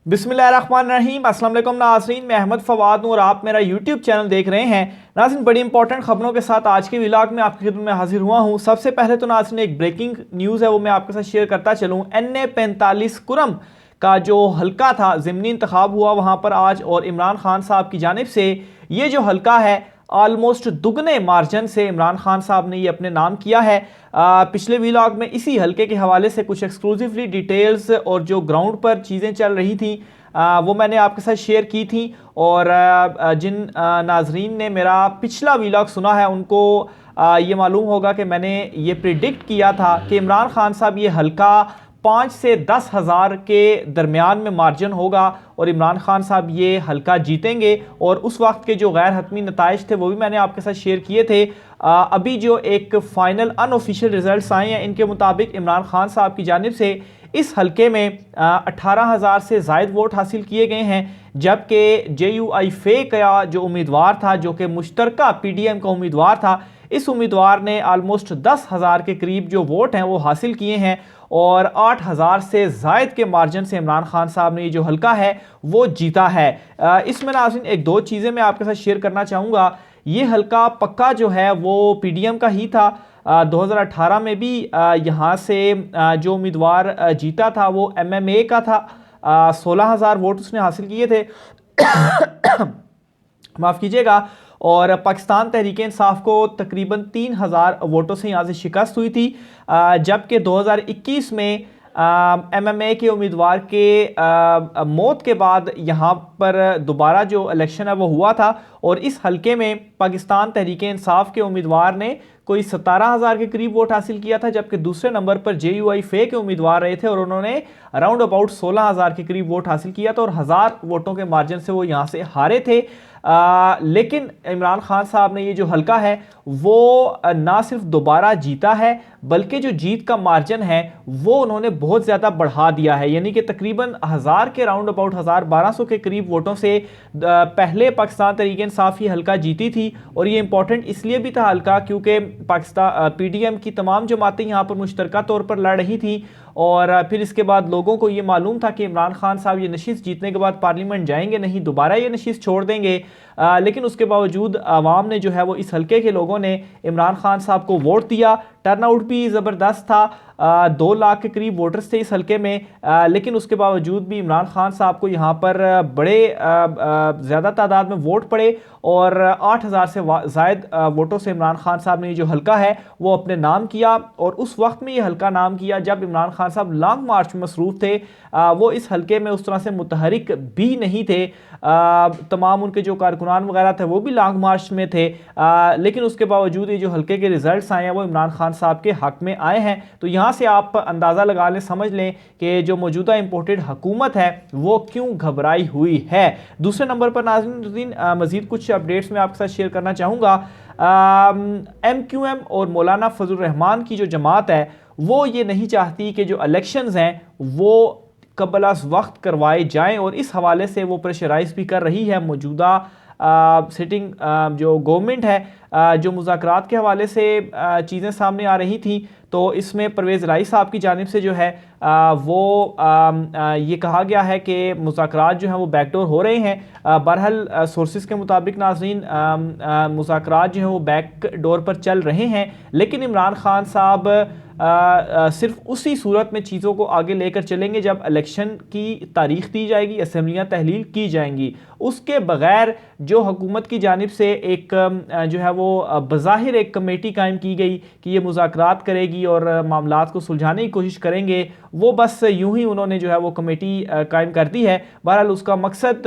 बिस्मिल्लाहिर्रहमानिर्रहीम। अस्सलाम वालेकुम नाज़रीन, मैं अहमद फवाद हूँ और आप मेरा यूट्यूब चैनल देख रहे हैं। नाज़रीन, बड़ी इंपॉर्टेंट खबरों के साथ आज के व्लॉग में आपकी खिदमत में हाजिर हुआ हूँ। सबसे पहले तो नाज़रीन एक ब्रेकिंग न्यूज़ है, वो मैं आपके साथ शेयर करता चलूँ। NA 45 कुरम का जो हल्का था, ज़िमनी इंतखाब हुआ वहाँ पर आज, और इमरान खान साहब की जानिब से ये जो हल्का है ऑलमोस्ट दुगने मार्जिन से इमरान खान साहब ने ये अपने नाम किया है। पिछले व्लॉग में इसी हल्के के हवाले से कुछ एक्सक्लूसिवली डिटेल्स और जो ग्राउंड पर चीज़ें चल रही थी वो मैंने आपके साथ शेयर की थी। और जिन नाजरीन ने मेरा पिछला व्लॉग सुना है उनको ये मालूम होगा कि मैंने ये प्रिडिक्ट किया था कि इमरान खान साहब ये हल्का 5 से 10 हज़ार के दरमियान में मार्जिन होगा और इमरान खान साहब ये हल्का जीतेंगे। और उस वक्त के जो गैर हतमी नताइज थे वो भी मैंने आपके साथ शेयर किए थे। अभी जो एक फ़ाइनल अनऑफिशियल रिजल्ट्स आए हैं, इनके मुताबिक इमरान खान साहब की जानिब से इस हल्के में 18,000 से ज़ायद वोट हासिल किए गए हैं, जबकि JUI फे का जो उम्मीदवार था, जो कि मुश्तरका PDM का उम्मीदवार था, इस उम्मीदवार ने आलमोस्ट 10,000 के करीब जो वोट हैं वो हासिल किए हैं और 8,000 से ज़ायद के मार्जिन से इमरान खान साहब ने ये जो हल्का है वो जीता है। इसमें नाज़रीन एक दो चीज़ें मैं आपके साथ शेयर करना चाहूँगा। ये हल्का पक्का जो है वो PDM का ही था। 2018 में भी यहाँ से जो उम्मीदवार जीता था वो MMA का था। 16,000 वोट उसने हासिल किए थे माफ़ कीजिएगा। और पाकिस्तान तहरीक इंसाफ को तकरीबन 3,000 वोटों से यहाँ से शिकस्त हुई थी, जबकि 2021 में MMA के उम्मीदवार के मौत के बाद यहाँ पर दोबारा जो इलेक्शन है वो हुआ था और इस हल्के में पाकिस्तान तहरीक इंसाफ के उम्मीदवार ने कोई 17,000 के करीब वोट हासिल किया था, जबकि दूसरे नंबर पर JUI फे के उम्मीदवार रहे थे और उन्होंने अराउंड अबाउट 16,000 के करीब वोट हासिल किया था और 1,000 वोटों के मार्जिन से वो यहाँ से हारे थे। लेकिन इमरान खान साहब ने ये जो हल्का है वो ना सिर्फ दोबारा जीता है, बल्कि जो जीत का मार्जिन है वो उन्होंने बहुत ज़्यादा बढ़ा दिया है। यानी कि तकरीबन 1,000 के राउंड अबाउट 1,1200 के करीब वोटों से पहले पाकिस्तान तहरीक इंसाफ ये हल्का जीती थी। और ये इंपॉर्टेंट इसलिए भी था हल्का क्योंकि पाकिस्तान PDM की तमाम जमातें यहाँ पर मुश्तरका तौर पर लड़ रही थी और फिर इसके बाद लोगों को ये मालूम था कि इमरान खान साहब ये नशिस्त जीतने के बाद पार्लियामेंट जाएंगे नहीं, दोबारा ये नशिस्त छोड़ देंगे। लेकिन उसके बावजूद आवाम ने जो है वो इस हल्के के लोगों ने इमरान खान साहब को वोट दिया। टर्नआउट भी ज़बरदस्त था, 2 लाख के करीब वोटर्स थे इस हल्के में, लेकिन उसके बावजूद भी इमरान खान साहब को यहाँ पर बड़े ज़्यादा तादाद में वोट पड़े और 8,000 से ज़ायद वोटों से इमरान खान साहब ने ये जो हल्का है वो अपने नाम किया। और उस वक्त में ये हल्का नाम किया जब इमरान खान साहब लॉन्ग मार्च में मसरूफ़ थे। वो इस हल्के में उस तरह से मुतहरिक भी नहीं थे, तमाम उनके जो कारकुनान वगैरह थे वो भी लॉन्ग मार्च में थे, लेकिन उसके बावजूद ये जो हल्के के रिजल्ट्स आए हैं वो इमरान खान साहब के हक में आए हैं। तो यहाँ से आप अंदाज़ा लगा लें, समझ लें कि जो मौजूदा इंपोर्टेड हुकूमत है वो क्यों घबराई हुई है। दूसरे नंबर पर नाज़रीन मज़ीद कुछ अपडेट्स मैं आपके साथ शेयर करना चाहूँगा। MQM और मौलाना फजल रहमान की जो जमात है वो ये नहीं चाहती कि जो इलेक्शंस हैं वो कबल अज़ वक्त करवाए जाएं और इस हवाले से वो प्रेशराइज भी कर रही है मौजूदा सिटिंग जो गवर्नमेंट है। जो मुज़ाकरात के हवाले से चीज़ें सामने आ रही थी तो इसमें परवेज़ इलाही साहब की जानिब से जो है वो ये कहा गया है कि मुज़ाकरात जो हैं वो बैकडोर हो रहे हैं। बहरहाल सोर्सेज के मुताबिक नाज़रीन मुज़ाकरात जो हैं वो बैकडोर पर चल रहे हैं, लेकिन इमरान खान साहब सिर्फ उसी सूरत में चीज़ों को आगे लेकर चलेंगे जब इलेक्शन की तारीख दी जाएगी, असम्बलियाँ तहलील की जाएंगी। उसके बगैर जो हुकूमत की जानिब से एक जो है वो बज़ाहिर एक कमेटी कायम की गई कि ये मुज़ाकरात करेगी और मामलात को सुलझाने की कोशिश करेंगे, वो बस यूं ही उन्होंने जो है वो कमेटी कायम कर दी है। बहरहाल उसका मकसद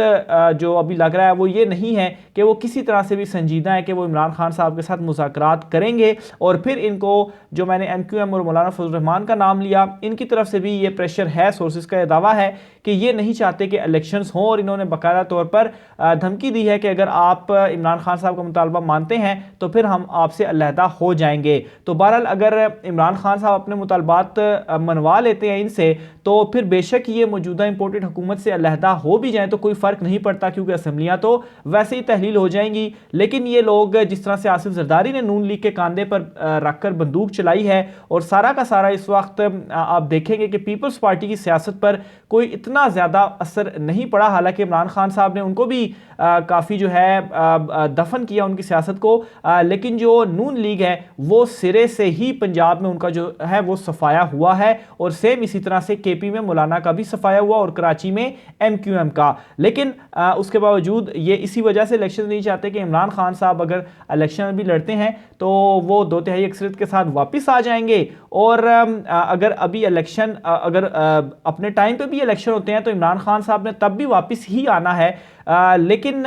जो अभी लग रहा है वो ये नहीं है कि वो किसी तरह से भी संजीदा है कि वो इमरान खान साहब के साथ मुज़ाकरात करेंगे। और फिर इनको जो मैंने MQM और मौलाना फजल रहमान का नाम लिया, इनकी तरफ से भी ये प्रेशर है, सोर्सेज का दावा है कि ये नहीं चाहते कि इलेक्शंस हों और इन्होंने बाकायदा तौर पर धमकी दी है कि अगर आप इमरान खान साहब का मुतालबा मानते हैं तो फिर हम आपसे अलहदा हो जाएंगे। तो बहरहाल अगर इमरान खान साहब अपने मुतालबात मनवा लेते हैं इनसे तो फिर बेशक ये मौजूदा इंपोर्टेड हुकूमत से अलहदा हो भी जाएँ तो कोई फ़र्क नहीं पड़ता, क्योंकि असम्बलियाँ तो वैसे ही तहलील हो जाएंगी। लेकिन ये लोग जिस तरह से आसिफ जरदारी ने नून लीग के कंधे पर रखकर बंदूक चलाई है और सारा का सारा इस वक्त आप देखेंगे कि पीपल्स पार्टी की सियासत पर कोई इतना उतना ज़्यादा असर नहीं पड़ा। हालांकि इमरान खान साहब ने उनको भी काफ़ी जो है दफन किया उनकी सियासत को, लेकिन जो नून लीग है वो सिरे से ही पंजाब में उनका जो है वो सफाया हुआ है, और सेम इसी तरह से केपी में मौलाना का भी सफाया हुआ और कराची में एमक्यूएम का। लेकिन उसके बावजूद ये इसी वजह से इलेक्शन नहीं चाहते कि इमरान खान साहब अगर इलेक्शन में भी लड़ते हैं तो वो 2/3 अक्सरियत के साथ वापस आ जाएंगे, और अगर अभी इलेक्शन अगर अपने टाइम पे भी इलेक्शन होते हैं तो इमरान खान साहब ने तब भी वापस ही आना है। लेकिन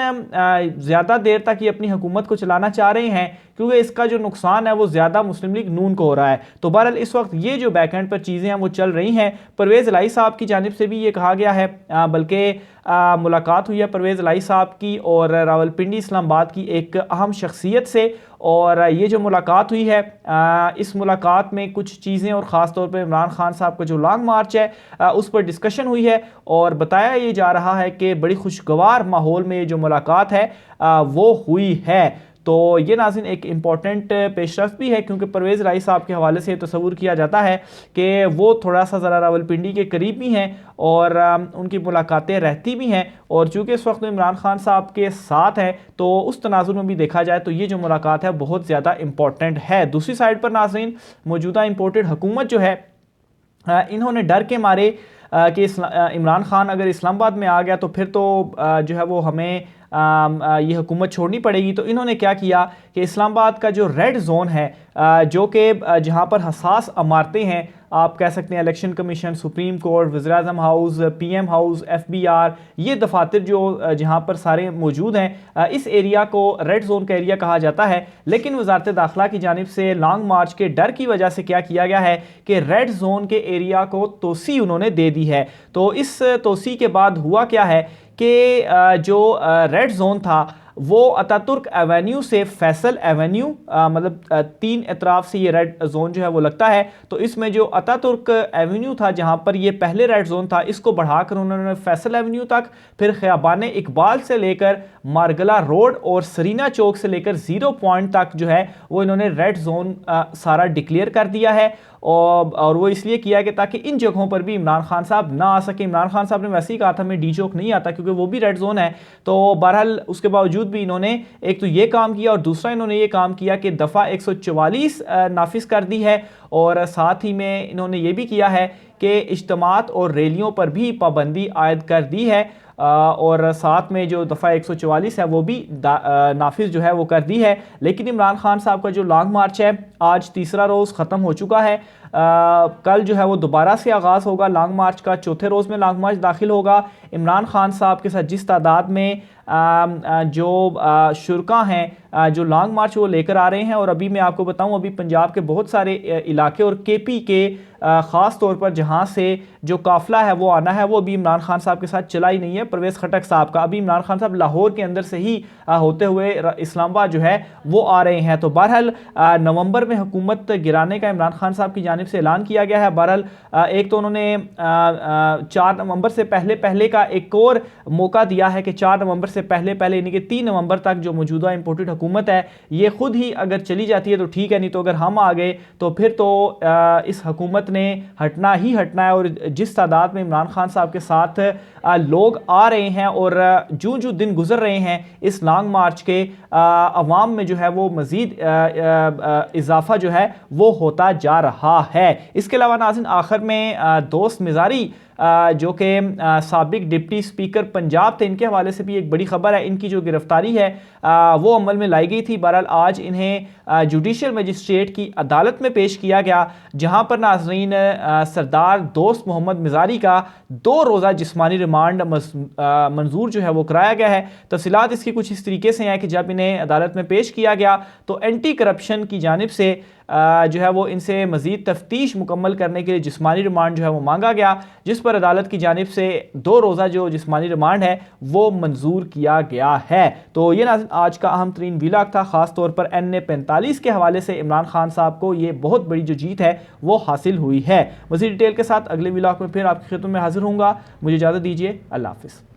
ज़्यादा देर तक ये अपनी हुकूमत को चलाना चाह रहे हैं क्योंकि इसका जो नुकसान है वो ज़्यादा मुस्लिम लीग नून को हो रहा है। तो बहरहाल इस वक्त ये जो बैकएंड पर चीज़ें हैं वो चल रही हैं। परवेज़ इलाही साहब की जानिब से भी ये कहा गया है, बल्कि मुलाकात हुई है परवेज़ इलाही साहब की और रावलपिंडी इस्लामाबाद की एक अहम शख्सियत से, और ये जो मुलाकात हुई है इस मुलाकात में कुछ चीज़ें और ख़ास तौर पर इमरान खान साहब का जो लॉन्ग मार्च है उस पर डिस्कशन हुई है, और बताया ये जा रहा है कि बड़ी खुशगवार माहौल में ये जो मुलाकात है वो हुई है। तो ये नाज़रीन एक इम्पॉर्टेंट पेशरफ्त भी है क्योंकि परवेज़ इलाही साहब के हवाले से तस्वुर किया जाता है कि वो थोड़ा सा ज़रा रावलपिंडी के करीब भी हैं और उनकी मुलाकातें रहती भी हैं, और चूँकि इस वक्त इमरान खान साहब के साथ हैं तो उस तनाजुर में भी देखा जाए तो ये जो मुलाकात है बहुत ज़्यादा इम्पॉर्टेंट है। दूसरी साइड पर नाज़रीन मौजूदा इम्पोर्टेड हुकूमत जो है इन्होंने डर के मारे कि इमरान खान अगर इस्लामाबाद में आ गया तो फिर तो जो है वो हमें ये हुकूमत छोड़नी पड़ेगी। तो इन्होंने क्या किया कि इस्लामाबाद का जो रेड जोन है जो कि जहाँ पर हसास इमारतें हैं, आप कह सकते हैं इलेक्शन कमीशन, सुप्रीम कोर्ट, वज़ीर-ए-आज़म हाउस, पीएम हाउस, एफबीआर, ये दफातर जो जहाँ पर सारे मौजूद हैं, इस एरिया को रेड जोन का एरिया कहा जाता है। लेकिन वजारत दाखिला की जानिब से लॉन्ग मार्च के डर की वजह से क्या किया गया है कि रेड जोन के एरिया को तोसी उन्होंने दे दी है। तो इस तोसी के बाद हुआ क्या है कि जो रेड जोन था वो अतातुर्क एवेन्यू से फैसल एवेन्यू, मतलब 3 एतराफ से ये रेड जोन जो है वो लगता है। तो इसमें जो अतातुर्क एवेन्यू था जहाँ पर ये पहले रेड जोन था, इसको बढ़ाकर उन्होंने फैसल एवेन्यू तक, फिर ख़ियाबान इकबाल से लेकर मारगला रोड और सरीना चौक से लेकर 0 पॉइंट तक जो है वो इन्होंने रेड जोन सारा डिक्लेयर कर दिया है। और वो इसलिए किया कि ताकि इन जगहों पर भी इमरान खान साहब ना आ सके। इमरान खान साहब ने वैसे ही कहा था मैं डी चौक नहीं आता क्योंकि वो भी रेड जोन है। तो बहरहाल उसके बावजूद भी इन्होंने एक तो ये काम किया और दूसरा इन्होंने ये काम किया कि दफ़ा 144 नाफिज कर दी है, और साथ ही में इन्होंने ये भी किया है कि इज्तिमात और रैलियों पर भी पाबंदी आयद कर दी है, और साथ में जो दफ़ा 144 है वो भी नाफिज जो है वो कर दी है। लेकिन इमरान खान साहब का जो लॉन्ग मार्च है आज तीसरा रोज़ ख़त्म हो चुका है। कल जो है वो दोबारा से आगाज़ होगा लॉन्ग मार्च का, चौथे रोज़ में लॉन्ग मार्च दाखिल होगा। इमरान खान साहब के साथ जिस तादाद में जो शुरका हैं जो लॉन्ग मार्च वो लेकर आ रहे हैं, और अभी मैं आपको बताऊं अभी पंजाब के बहुत सारे इलाके और केपी के ख़ास तौर पर जहां से जो काफ़िला है वो आना है वो अभी इमरान खान साहब के साथ चला ही नहीं है। परवेज़ खटक साहब का अभी इमरान खान साहब लाहौर के अंदर से ही होते हुए इस्लामाबाद जो है वो आ रहे हैं। तो बहरहाल नवंबर में हुकूमत गिराने का इमरान खान साहब की जानिब से ऐलान किया गया है। बहरहाल एक तो उन्होंने 4 नवंबर से पहले का एक और मौका दिया है कि 4 नवंबर से पहले यानी कि 3 नवंबर तक जो मौजूदा इंपोर्टेड हुकूमत है ये खुद ही अगर चली जाती है तो ठीक है, नहीं तो अगर हम आ गए तो फिर तो इस हुकूमत ने हटना ही हटना है। और जिस तादाद में इमरान खान साहब के साथ लोग आ रहे हैं और जो जो दिन गुजर रहे हैं इस लॉन्ग मार्च के, अवाम में जो है वो मज़ीद इजाफा जो है वो होता जा रहा है। इसके अलावा नाज़रीन आखिर में दोस्त मिज़ारी जो कि साबिक डिप्टी स्पीकर पंजाब थे, इनके हवाले से भी एक बड़ी खबर है। इनकी जो गिरफ्तारी है वो अमल में लाई गई थी। बहरहाल आज इन्हें जुडिशल मजिस्ट्रेट की अदालत में पेश किया गया जहां पर नाज़रीन सरदार दोस्त मोहम्मद मिज़ारी का 2 रोज़ा जिस्मानी रिमांड मंजूर जो है वो कराया गया है। तफसीलात इसकी कुछ इस तरीके से हैं कि जब इन्हें अदालत में पेश किया गया तो एंटी करप्शन की जानिब से जो है वो इनसे मज़ीद तफ्तीश मुकम्मल करने के लिए जिस्मानी रिमांड जो है वो मांगा गया, जिस पर अदालत की जानिब से 2 रोज़ा जो जिस्मानी रिमांड है वो मंजूर किया गया है। तो ये नाज़रीन आज का अहम तरीन व्लॉग था। ख़ास तौर पर NA-45 के हवाले से इमरान खान साहब को ये बहुत बड़ी जो जीत है वो हासिल हुई है। मज़ीद डिटेल के साथ अगले व्लॉग में फिर आपकी खिदमत में हाजिर होऊंगा। मुझे इजाज़त दीजिए। अल्लाह हाफ़िज़।